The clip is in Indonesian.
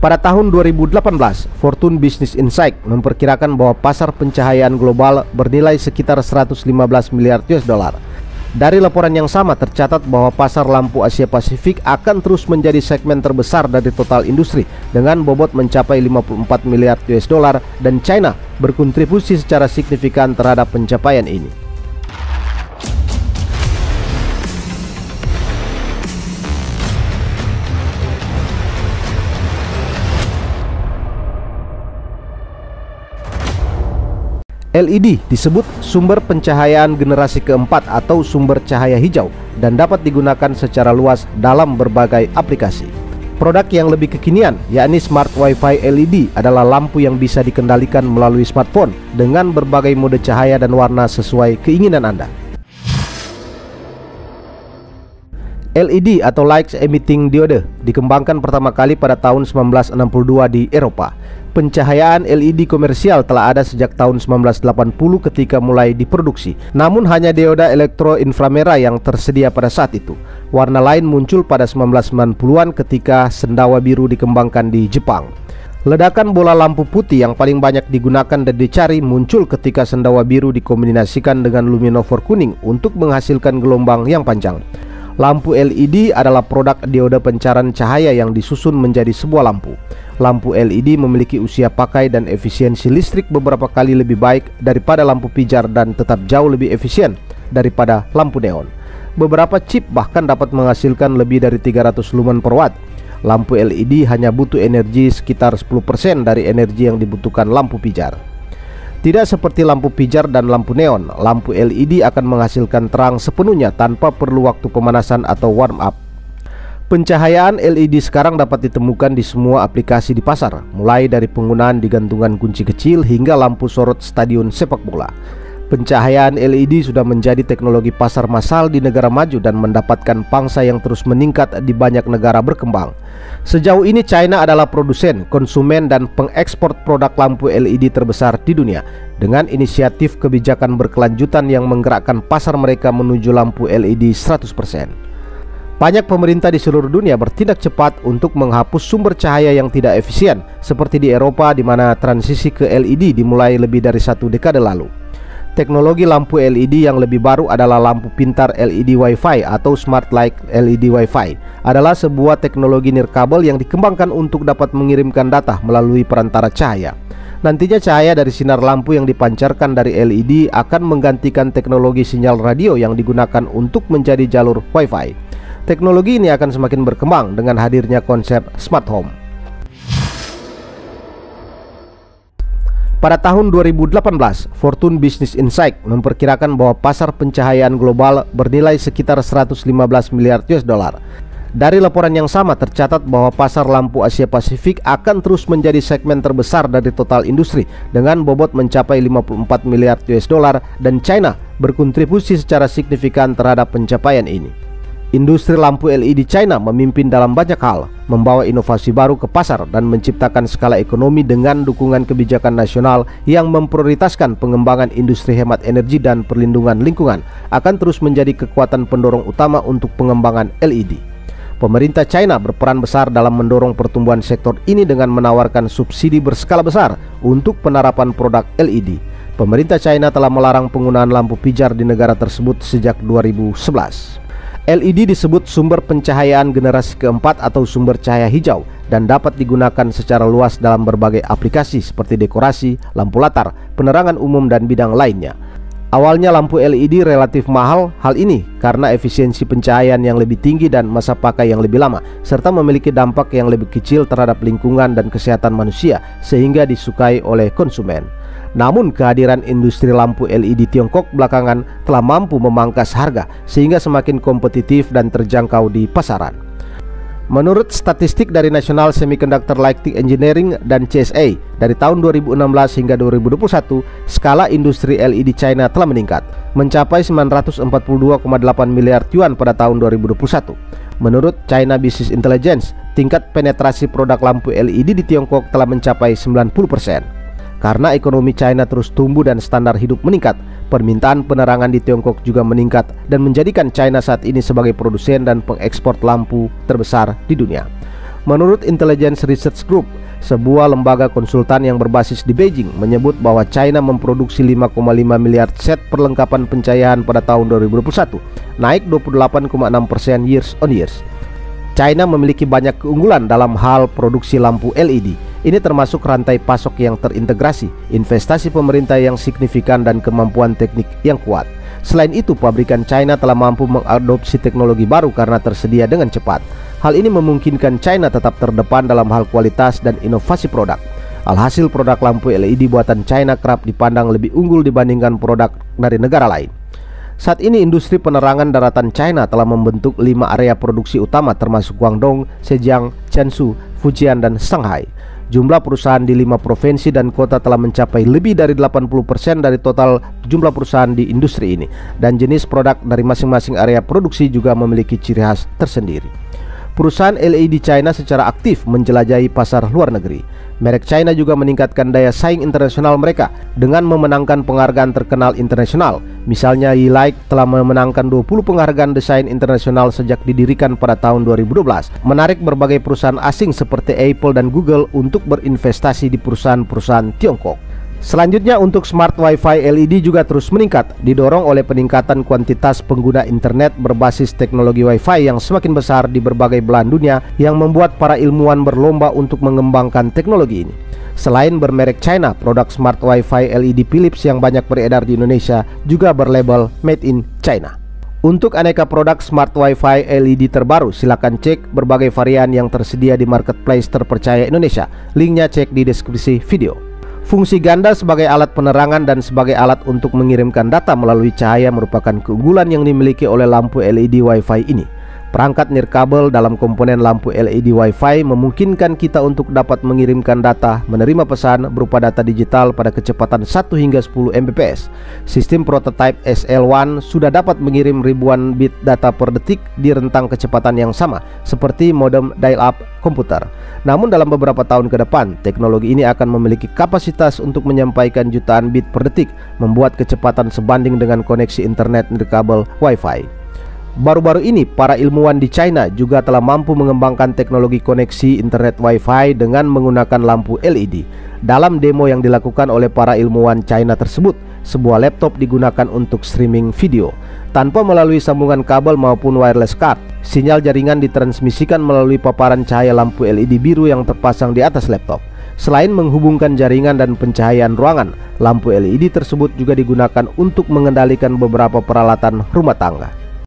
Pada tahun 2018, Fortune Business Insight memperkirakan bahwa pasar pencahayaan global bernilai sekitar 115 miliar US dollar. Dari laporan yang sama tercatat bahwa pasar lampu Asia Pasifik akan terus menjadi segmen terbesar dari total industri dengan bobot mencapai 54 miliar US dollar dan China berkontribusi secara signifikan terhadap pencapaian ini. LED disebut sumber pencahayaan generasi keempat atau sumber cahaya hijau dan dapat digunakan secara luas dalam berbagai aplikasi. Produk yang lebih kekinian, yakni Smart Wi-Fi LED, adalah lampu yang bisa dikendalikan melalui smartphone dengan berbagai mode cahaya dan warna sesuai keinginan Anda. LED atau Light Emitting Diode dikembangkan pertama kali pada tahun 1962 di Eropa. Pencahayaan LED komersial telah ada sejak tahun 1980 ketika mulai diproduksi. Namun hanya dioda elektroinframerah yang tersedia pada saat itu. Warna lain muncul pada 1990-an ketika sendawa biru dikembangkan di Jepang. Ledakan bola lampu putih yang paling banyak digunakan dan dicari muncul ketika sendawa biru dikombinasikan dengan luminofor kuning untuk menghasilkan gelombang yang panjang. Lampu LED adalah produk dioda pencarian cahaya yang disusun menjadi sebuah lampu. Lampu LED memiliki usia pakai dan efisiensi listrik beberapa kali lebih baik daripada lampu pijar dan tetap jauh lebih efisien daripada lampu neon. Beberapa chip bahkan dapat menghasilkan lebih dari 300 lumen per watt. Lampu LED hanya butuh energi sekitar 10% dari energi yang dibutuhkan lampu pijar. Tidak seperti lampu pijar dan lampu neon, lampu LED akan menghasilkan terang sepenuhnya tanpa perlu waktu pemanasan atau warm up. Pencahayaan LED sekarang dapat ditemukan di semua aplikasi di pasar, mulai dari penggunaan di gantungan kunci kecil hingga lampu sorot stadion sepak bola. Pencahayaan LED sudah menjadi teknologi pasar massal di negara maju dan mendapatkan pangsa yang terus meningkat di banyak negara berkembang. Sejauh ini China adalah produsen, konsumen, dan pengekspor produk lampu LED terbesar di dunia, dengan inisiatif kebijakan berkelanjutan yang menggerakkan pasar mereka menuju lampu LED 100%. Banyak pemerintah di seluruh dunia bertindak cepat untuk menghapus sumber cahaya yang tidak efisien, seperti di Eropa di mana transisi ke LED dimulai lebih dari 1 dekade lalu. Teknologi lampu LED yang lebih baru adalah lampu pintar LED Wi-Fi atau Smart Light LED Wi-Fi. Adalah sebuah teknologi nirkabel yang dikembangkan untuk dapat mengirimkan data melalui perantara cahaya. Nantinya cahaya dari sinar lampu yang dipancarkan dari LED akan menggantikan teknologi sinyal radio yang digunakan untuk menjadi jalur Wi-Fi. Teknologi ini akan semakin berkembang dengan hadirnya konsep smart home. Pada tahun 2018, Fortune Business Insight memperkirakan bahwa pasar pencahayaan global bernilai sekitar 115 miliar US dollar. Dari laporan yang sama tercatat bahwa pasar lampu Asia Pasifik akan terus menjadi segmen terbesar dari total industri dengan bobot mencapai 54 miliar US dollar dan China berkontribusi secara signifikan terhadap pencapaian ini. Industri lampu LED China memimpin dalam banyak hal, membawa inovasi baru ke pasar dan menciptakan skala ekonomi dengan dukungan kebijakan nasional yang memprioritaskan pengembangan industri hemat energi dan perlindungan lingkungan akan terus menjadi kekuatan pendorong utama untuk pengembangan LED. Pemerintah China berperan besar dalam mendorong pertumbuhan sektor ini dengan menawarkan subsidi berskala besar untuk penerapan produk LED. Pemerintah China telah melarang penggunaan lampu pijar di negara tersebut sejak 2011. LED disebut sumber pencahayaan generasi keempat atau sumber cahaya hijau dan dapat digunakan secara luas dalam berbagai aplikasi seperti dekorasi, lampu latar, penerangan umum, dan bidang lainnya. Awalnya lampu LED relatif mahal hal ini karena efisiensi pencahayaan yang lebih tinggi dan masa pakai yang lebih lama, serta memiliki dampak yang lebih kecil terhadap lingkungan dan kesehatan manusia sehingga disukai oleh konsumen. Namun kehadiran industri lampu LED Tiongkok belakangan telah mampu memangkas harga sehingga semakin kompetitif dan terjangkau di pasaran. Menurut statistik dari National Semiconductor Lighting Engineering dan CSA, dari tahun 2016 hingga 2021, skala industri LED China telah meningkat, mencapai 942,8 miliar yuan pada tahun 2021. Menurut China Business Intelligence, tingkat penetrasi produk lampu LED di Tiongkok telah mencapai 90%. Karena ekonomi China terus tumbuh dan standar hidup meningkat, permintaan penerangan di Tiongkok juga meningkat dan menjadikan China saat ini sebagai produsen dan pengekspor lampu terbesar di dunia. Menurut Intelligence Research Group, sebuah lembaga konsultan yang berbasis di Beijing, menyebut bahwa China memproduksi 5,5 miliar set perlengkapan pencahayaan pada tahun 2021, naik 28,6% years on years. China memiliki banyak keunggulan dalam hal produksi lampu LED. Ini termasuk rantai pasok yang terintegrasi, investasi pemerintah yang signifikan, dan kemampuan teknik yang kuat. Selain itu, pabrikan China telah mampu mengadopsi teknologi baru karena tersedia dengan cepat. Hal ini memungkinkan China tetap terdepan dalam hal kualitas dan inovasi produk. Alhasil, produk lampu LED buatan China kerap dipandang lebih unggul dibandingkan produk dari negara lain. Saat ini, industri penerangan daratan China telah membentuk 5 area produksi utama, termasuk Guangdong, Zhejiang, Jiangsu, Fujian, dan Shanghai. Jumlah perusahaan di 5 provinsi dan kota telah mencapai lebih dari 80% dari total jumlah perusahaan di industri ini, dan jenis produk dari masing-masing area produksi juga memiliki ciri khas tersendiri. Perusahaan LED China secara aktif menjelajahi pasar luar negeri. Merek China juga meningkatkan daya saing internasional mereka dengan memenangkan penghargaan terkenal internasional. Misalnya, Yilike telah memenangkan 20 penghargaan desain internasional sejak didirikan pada tahun 2012, menarik berbagai perusahaan asing seperti Apple dan Google untuk berinvestasi di perusahaan-perusahaan Tiongkok. Selanjutnya, untuk smart Wi-Fi LED juga terus meningkat, didorong oleh peningkatan kuantitas pengguna internet berbasis teknologi Wi-Fi yang semakin besar di berbagai belahan dunia, yang membuat para ilmuwan berlomba untuk mengembangkan teknologi ini. Selain bermerek China, produk smart Wi-Fi LED Philips yang banyak beredar di Indonesia juga berlabel Made in China. Untuk aneka produk smart Wi-Fi LED terbaru, silakan cek berbagai varian yang tersedia di marketplace terpercaya Indonesia. Linknya cek di deskripsi video. Fungsi ganda sebagai alat penerangan dan sebagai alat untuk mengirimkan data melalui cahaya merupakan keunggulan yang dimiliki oleh lampu LED Wi-Fi ini. Perangkat nirkabel dalam komponen lampu LED Wi-Fi memungkinkan kita untuk dapat mengirimkan data, menerima pesan berupa data digital pada kecepatan 1 hingga 10 Mbps. Sistem prototipe SL1 sudah dapat mengirim ribuan bit data per detik di rentang kecepatan yang sama seperti modem dial-up komputer. Namun dalam beberapa tahun ke depan, teknologi ini akan memiliki kapasitas untuk menyampaikan jutaan bit per detik, membuat kecepatan sebanding dengan koneksi internet nirkabel Wi-Fi. Baru-baru ini, para ilmuwan di China juga telah mampu mengembangkan teknologi koneksi internet Wi-Fi dengan menggunakan lampu LED. Dalam demo yang dilakukan oleh para ilmuwan China tersebut, sebuah laptop digunakan untuk streaming video. Tanpa melalui sambungan kabel maupun wireless card, sinyal jaringan ditransmisikan melalui paparan cahaya lampu LED biru yang terpasang di atas laptop. Selain menghubungkan jaringan dan pencahayaan ruangan, lampu LED tersebut juga digunakan untuk mengendalikan beberapa peralatan rumah tangga.